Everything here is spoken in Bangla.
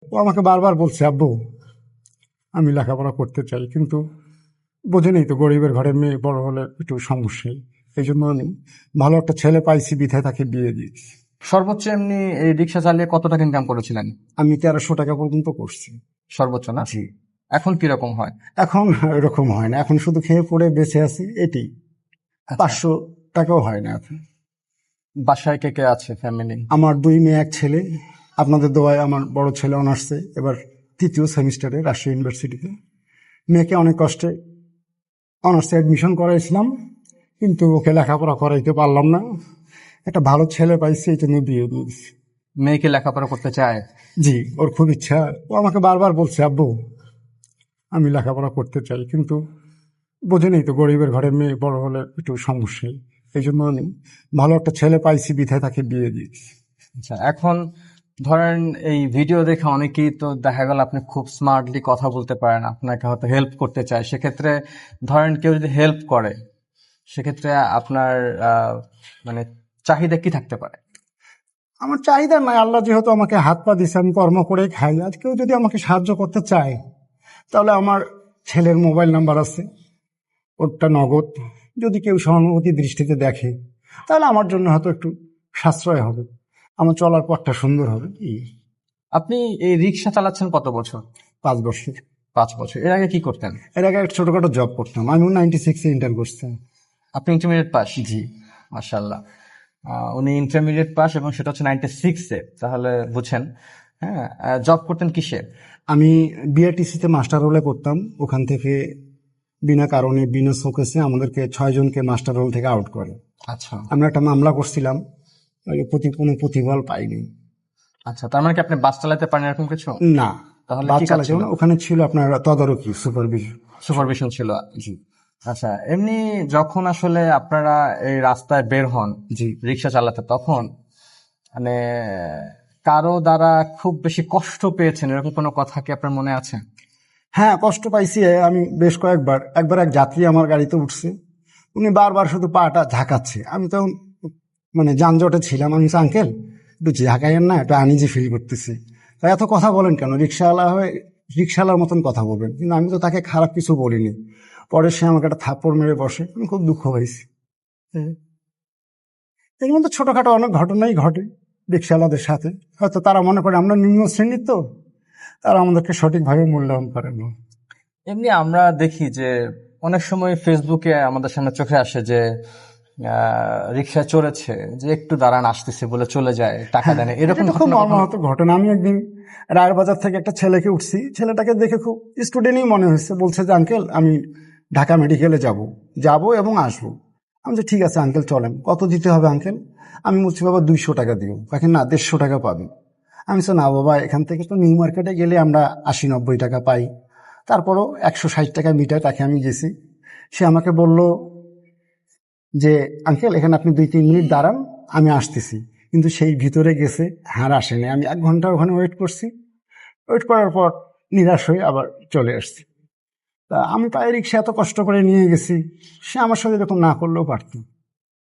ও আমাকে বারবার বলছে, আব্বু আমি লেখাপড়া করতে চাই, কিন্তু বোঝেনি তো গরিবের ঘরের মেয়ে, বড় হলে একটু সমস্যাই। এই জন্য আমি ভালো একটা ছেলে পাইছি, বিধায় তাকে বিয়ে দিয়েছি। সর্বোচ্চ এমনি এই রিক্সা চালিয়ে কত টাকা ইনকাম করেছিলেন? আমি 1300 টাকা পর্যন্ত করছি। সর্বোচ্চ না? জি। এখন কিরকম হয়? এখন এরকম হয় না, এখন শুধু খেয়ে পড়ে বেঁচে আছি এটি। আচ্ছা। 500 টাকাও হয় না এখন। বাসায় কে কে আছে, ফ্যামিলি? আমার 2 মেয়ে 1 ছেলে। আপনাদের দোয়ায় আমার বড় ছেলে অনার্সে এবার 3য় সেমিস্টারে রাজশাহী ইউনিভার্সিটিতে। মেয়েকে অনেক কষ্টে অনার্সে অ্যাডমিশন করাইছিলাম, কিন্তু ওকে লেখাপড়া করাইতে পারলাম না। একটা ভালো ছেলে পাইছি, এই জন্য বিয়ে দিয়েছি। মেয়েকে লেখাপড়া করতে চায়? জি, ওর খুব ইচ্ছা। ও আমাকে বারবার বলছে, আব্বু আমি লেখাপড়া করতে চাই, কিন্তু বোঝেনি তো গরিবের ঘরের মেয়ে, বড় হলে একটু সমস্যাই। এই জন্য আমি ভালো একটা ছেলে পাইছি, বিধায় তাকে বিয়ে দিয়েছি। আচ্ছা, এখন ধরেন এই ভিডিও দেখে অনেকেই তো দেখা গেল আপনি খুব স্মার্টলি কথা বলতে পারেন, আপনাকে হয়তো হেল্প করতে চায়। সেক্ষেত্রে ধরেন কেউ যদি হেল্প করে, সেক্ষেত্রে আপনার মানে চাহিদা কি থাকতে পারে? আমার চাহিদা নাই, আল্লাহ যেহেতু আমাকে হাত পা দিছে, আমি কর্ম করে খাই। আজ কেউ যদি আমাকে সাহায্য করতে চায়, তাহলে আমার ছেলের মোবাইল নাম্বার আছে, ওটা নগদ। যদি কেউ সহানুভূতি দৃষ্টিতে দেখে, তাহলে আমার জন্য হয়তো একটু সাশ্রয় হবে, আমার চলার পথটা সুন্দর হবে। আপনি এই রিক্সা চালাচ্ছেন কত বছর? 5 বছর। 5 বছর। এর আগে কি করতেন? এর আগে একটা ছোটখাটো জব করতাম। আমি 96-এ ইন্টার করতাম। আপনি ইন্টারমিডিয়েট পাস? জি। মাশাআল্লাহ। উনি ইন্টারমিডিয়েট পাস, এবং সেটা হচ্ছে 96-এ। তাহলে বুঝেন। হ্যাঁ। জব করতেন কিসে? আমি বিআরটিসিতে মাস্টার রোলে করতাম। ওখান থেকে বিনা কারণে, বিনা শোকেসে আমাদেরকে 6 জনকে মাস্টার রোল থেকে আউট করে। আচ্ছা আমরা একটা মামলা করছিলাম, কোনো প্রতিফল পাইনি। আচ্ছা, তার মানে কি আপনি বাস চালাতে পারেন এরকম কিছু? না, তাহলে বাস কি কাজ চালাতে ছিল? না, ওখানে ছিল আপনার তদারকি, সুপারভিশন। সুপারভিশন ছিল। জি। আচ্ছা, এমনি যখন আসলে আপনারা এই রাস্তায় বের হন জি। রিক্সা চালাতে, তখন মানে কারো দ্বারা খুব বেশি কষ্ট পেয়েছেন এরকম কোনো কথা কি আপনার মনে আছে? হ্যাঁ, কষ্ট পাইছি আমি বেশ কয়েকবার। একবার এক যাত্রী আমার গাড়িতে উঠছে, উনি বারবার শুধু পাটা ঝাঁকাচ্ছে। আমি তখন মানে যানজটে ছিলাম। আমি বলছি, আঙ্কেল একটু ঝাঁকাইয়েন না, একটু আনইজি ফিল করতেছি। তা এত কথা বলেন কেন, রিক্সাওয়ালা হয়ে রিক্সাওয়ালার মতন কথা বলবেন। কিন্তু আমি তো তাকে খারাপ কিছু বলিনি। পরে সে আমাকে একটা থাপ্পড় মেরে বসে, আমি খুব দুঃখ হয়েছি। এর মধ্যে ছোটখাটো অনেক ঘটনাই ঘটে রিক্সাওয়ালাদের সাথে। হয়তো তারা মনে করে আমরা নিম্ন শ্রেণীর, তো তারা আমাদেরকে সঠিকভাবে মূল্যায়ন করে না। এমনি আমরা দেখি যে অনেক সময় ফেসবুকে আমাদের সামনে চোখে আসে যে রিক্সা চড়েছে, যে একটু দাঁড়ান আসতেছে বলে চলে যায়, টাকা দেয় না, এরকম এটা তো খুব ঘটনা কখনো? মর্মাহত ঘটনা। আমি একদিন রায়ের বাজার থেকে একটা ছেলেকে উঠছি, ছেলেটাকে দেখে খুব স্টুডেন্টই মনে হয়েছে। বলছে যে, আঙ্কেল আমি ঢাকা মেডিকেলে যাব এবং আসবো। আমি বলছি, ঠিক আছে আঙ্কেল চলেন। কত দিতে হবে আঙ্কেল? আমি বলছি, বাবা 200 টাকা দিও। দেখেন না, 150 টাকা পাবেন। আমি বলছি, না বাবা, এখান থেকে তো নিউ মার্কেটে গেলে আমরা 80-90 টাকা পাই, তারপরও 160 টাকা মিটার। তাকে আমি গেছি, সে আমাকে বলল যে, আঙ্কেল এখানে আপনি 2-3 মিনিট দাঁড়ান, আমি আসতেছি। কিন্তু সেই ভিতরে গেছে, আর আসেনি। আমি 1 ঘন্টা ওখানে ওয়েট করছি। ওয়েট করার পর নিরাশ হয়ে আবার চলে আসছি। তা আমি পায়ে রিক্সা এত কষ্ট করে নিয়ে গেছি, সে আমার সাথে এরকম না করলেও পারত।